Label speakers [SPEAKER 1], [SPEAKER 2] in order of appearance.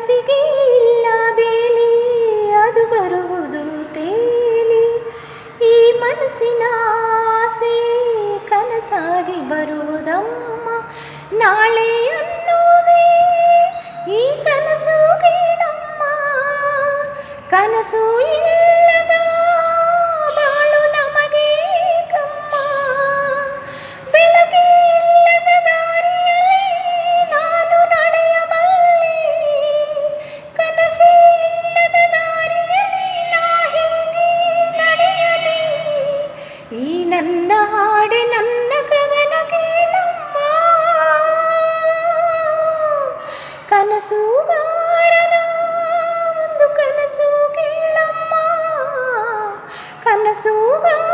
[SPEAKER 1] ಕನಸಿಗೆ ಇಲ್ಲ ಬೇಲಿ, ಅದು ಬರುವುದು ತೇಲಿ. ಈ ಮನಸ್ಸಿನ ಆಸೆ ಕನಸಾಗಿ ಬರುವುದಮ್ಮ. ನಾಳೆ ಅನ್ನುವುದೇ ಈ ಕನಸು ಕೇಳಮ್ಮ. ಕನಸು ಇಲ್ಲದ ಬಾಳು ನಮಗೆ ಕಮ್ಮ. ಬೆಳಗ್ಗೆ ಇಲ್ಲದ ದಾರಿಯಲ್ಲಿ ನಾನು ನಡೆಯಬಲ್ಲೆ. ಕನಸೇ ಇಲ್ಲದ ದಾರಿಯಲ್ಲಿ ನಾ ಹೇಗೆ ನಡೆಯಲಿ. ಈ ನನ್ನ ಹಾಡೆ ನನ್ನ ಕವನ ಕೇಳಮ್ಮ. ಕನಸುಗಾರನ ಒಂದು ಕನಸು ಕೇಳಮ್ಮ. ಕನಸುಗಾರ